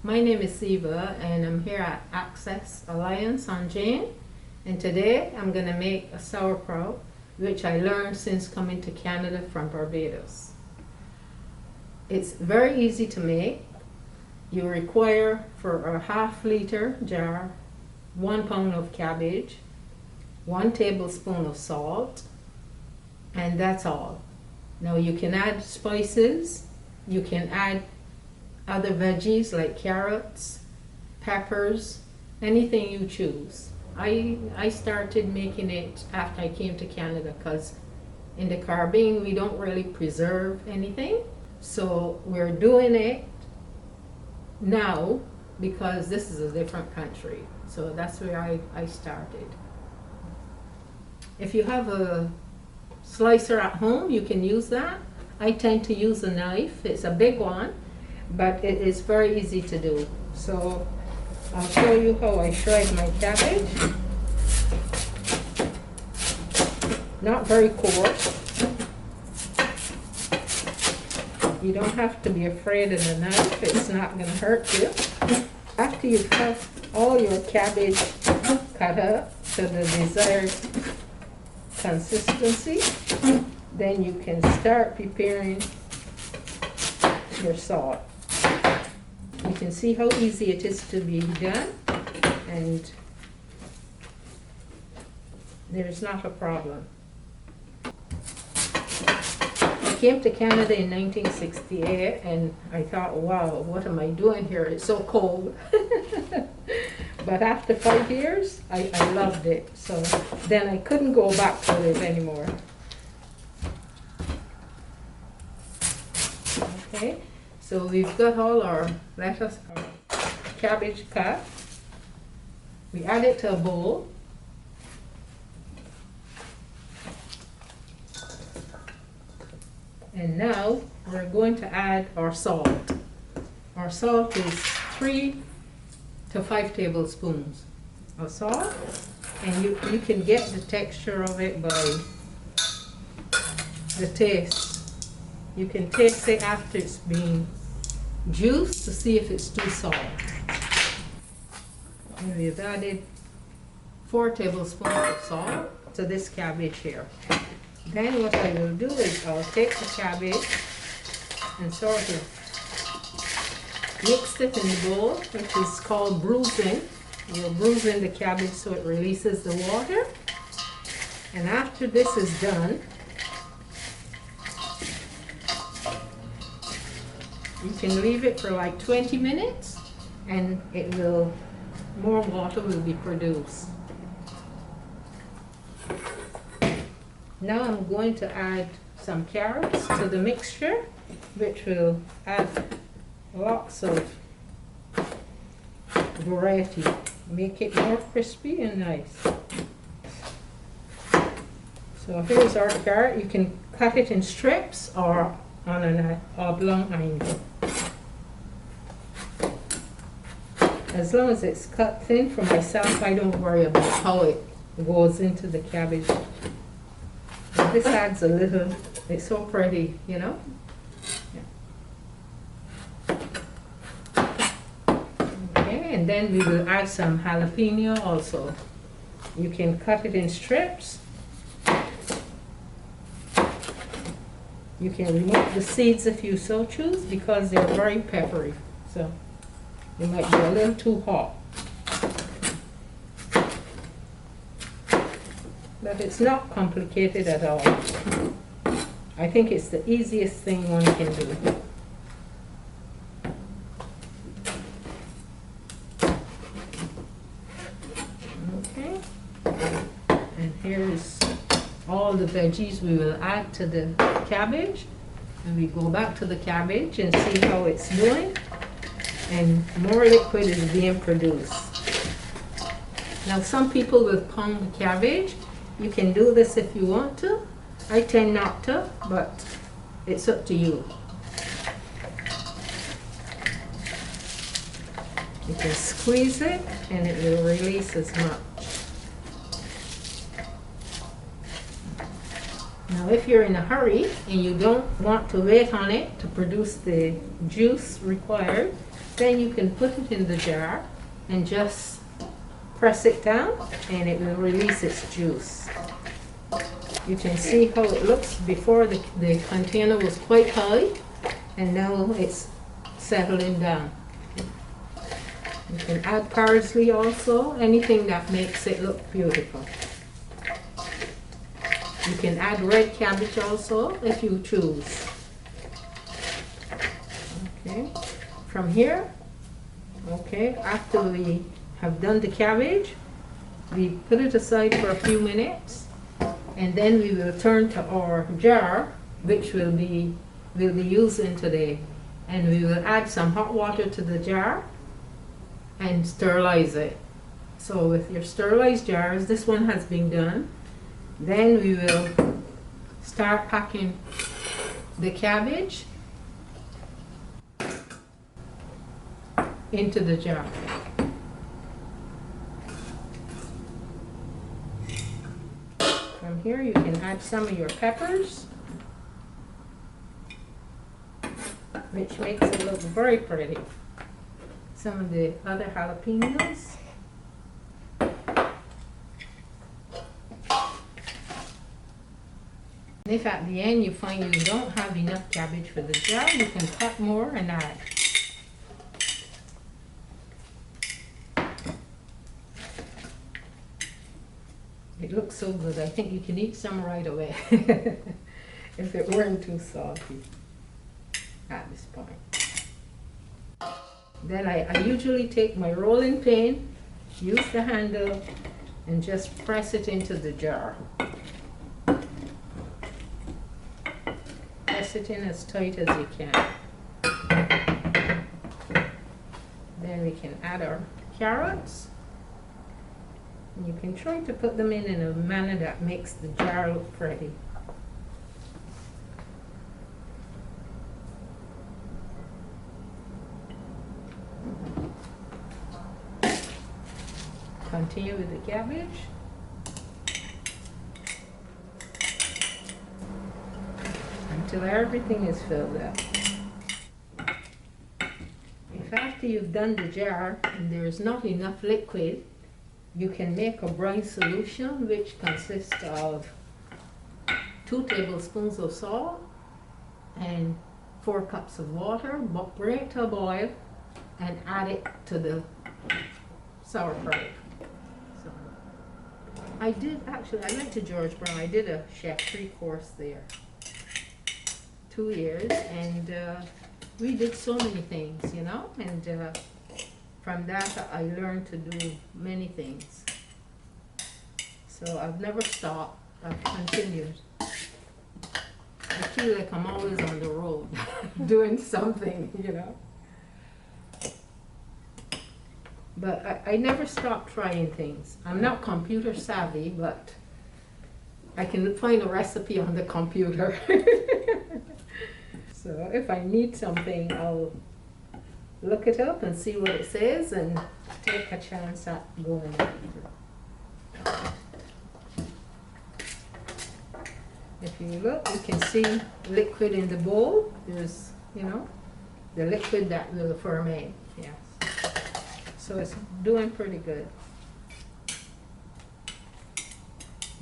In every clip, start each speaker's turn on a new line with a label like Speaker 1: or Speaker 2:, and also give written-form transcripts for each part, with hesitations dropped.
Speaker 1: My name is Siva and I'm here at AccessAlliance on Jane, and today I'm going to make a sauerkraut which I learned since coming to Canada from Barbados. It's very easy to make. You require for a half-liter jar 1 pound of cabbage, 1 tablespoon of salt, and that's all. Now you can add spices, you can add other veggies like carrots, peppers, anything you choose. I started making it after I came to Canada because in the Caribbean we don't really preserve anything. So we're doing it now because this is a different country. So that's where I started. If you have a slicer at home, you can use that. I tend to use a knife. It's a big one, but it is very easy to do. So I'll show you how I shred my cabbage. Not very coarse. You don't have to be afraid of the knife, it's not going to hurt you. After you have all your cabbage cut up to the desired consistency, then you can start preparing your salt. You can see how easy it is to be done, and there's not a problem. I came to Canada in 1968 and I thought, wow, what am I doing here? It's so cold. But after 5 years, I loved it. So then I couldn't go back to live anymore. Okay. So we've got all our lettuce, our cabbage cut. We add it to a bowl. And now we're going to add our salt. Our salt is 3 to 5 tablespoons of salt. And you can get the texture of it by the taste. You can taste it after it's been juiced to see if it's too salt. And we've added 4 tablespoons of salt to this cabbage here. Then what I will do is I'll take the cabbage and sort of mix it in the bowl, which is called bruising. You're bruising the cabbage so it releases the water. And after this is done, you can leave it for like 20 minutes and more water will be produced. Now I'm going to add some carrots to the mixture, which will add lots of variety, make it more crispy and nice. So here's our carrot. You can cut it in strips or on an oblong angle. As long as it's cut thin for myself, I don't worry about how it goes into the cabbage. But this adds a little, it's so pretty, you know? Yeah. Okay, and then we will add some jalapeno also. You can cut it in strips. You can remove the seeds if you so choose because they're very peppery. So they might be a little too hot. But it's not complicated at all. I think it's the easiest thing one can do. Okay. And here's all the veggies we will add to the cabbage. And we go back to the cabbage and see how it's doing. And more liquid is being produced. Now some people will pound the cabbage. You can do this if you want to. I tend not to, but it's up to you. You can squeeze it and it will release as much. Now if you're in a hurry and you don't want to wait on it to produce the juice required, then you can put it in the jar and just press it down and it will release its juice. You can see how it looks. Before the container was quite high and now it's settling down. You can add parsley also, anything that makes it look beautiful. You can add red cabbage also if you choose. Okay, from here, okay, after we have done the cabbage, we put it aside for a few minutes and then we will turn to our jar, which we'll be using today, and we will add some hot water to the jar and sterilize it. So with your sterilized jars, this one has been done. Then we will start packing the cabbage into the jar. From here you can add some of your peppers, which makes it look very pretty. Some of the other jalapenos. If at the end you find you don't have enough cabbage for the jar, you can cut more and add. It looks so good. I think you can eat some right away if it weren't too salty at this point. Then I usually take my rolling pin, use the handle, and just press it into the jar. Press it in as tight as you can. Then we can add our carrots. And you can try to put them in a manner that makes the jar look pretty. Continue with the cabbage. Until everything is filled up. If after you've done the jar and there's not enough liquid, you can make a brine solution which consists of 2 tablespoons of salt and 4 cups of water. Bring it to a boil and add it to the sauerkraut. So, I went to George Brown. I did a chef 3 course there. 2 years, and we did so many things, you know, and from that I learned to do many things. So I've never stopped. I've continued. I feel like I'm always on the road doing something, you know. But I never stop trying things. I'm not computer savvy, but I can find a recipe on the computer. So if I need something, I'll look it up and see what it says and take a chance at going. If you look, you can see liquid in the bowl. There's, you know, the liquid that will ferment. Yes. So it's doing pretty good.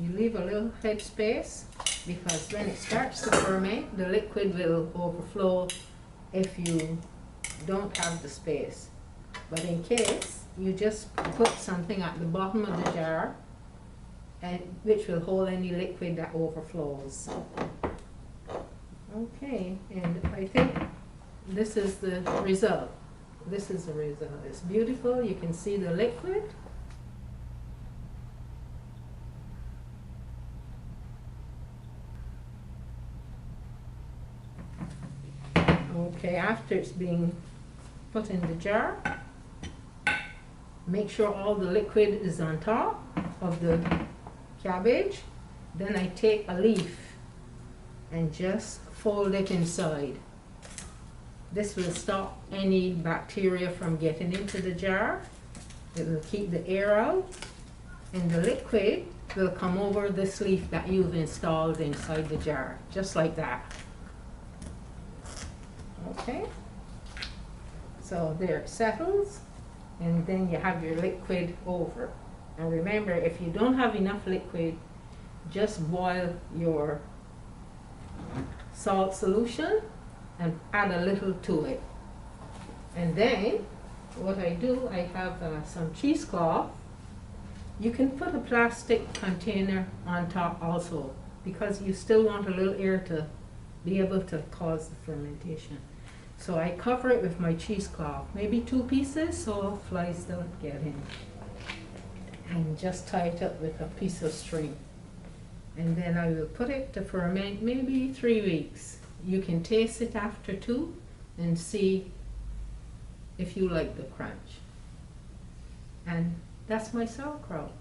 Speaker 1: You leave a little head space because when it starts to ferment, the liquid will overflow if you don't have the space. But in case, you just put something at the bottom of the jar and which will hold any liquid that overflows. Okay, and I think this is the result. This is the result. It's beautiful. You can see the liquid. Okay, after it's being put in the jar, make sure all the liquid is on top of the cabbage. Then I take a leaf and just fold it inside. This will stop any bacteria from getting into the jar. It will keep the air out, and the liquid will come over this leaf that you've installed inside the jar, just like that. Okay, so there it settles, and then you have your liquid over. And remember, if you don't have enough liquid, just boil your salt solution and add a little to it. And then what I do, I have some cheesecloth. You can put a plastic container on top also, because you still want a little air to be able to cause the fermentation. So I cover it with my cheesecloth, maybe 2 pieces so flies don't get in. And just tie it up with a piece of string. And then I will put it to ferment maybe 3 weeks. You can taste it after 2 and see if you like the crunch. And that's my sauerkraut.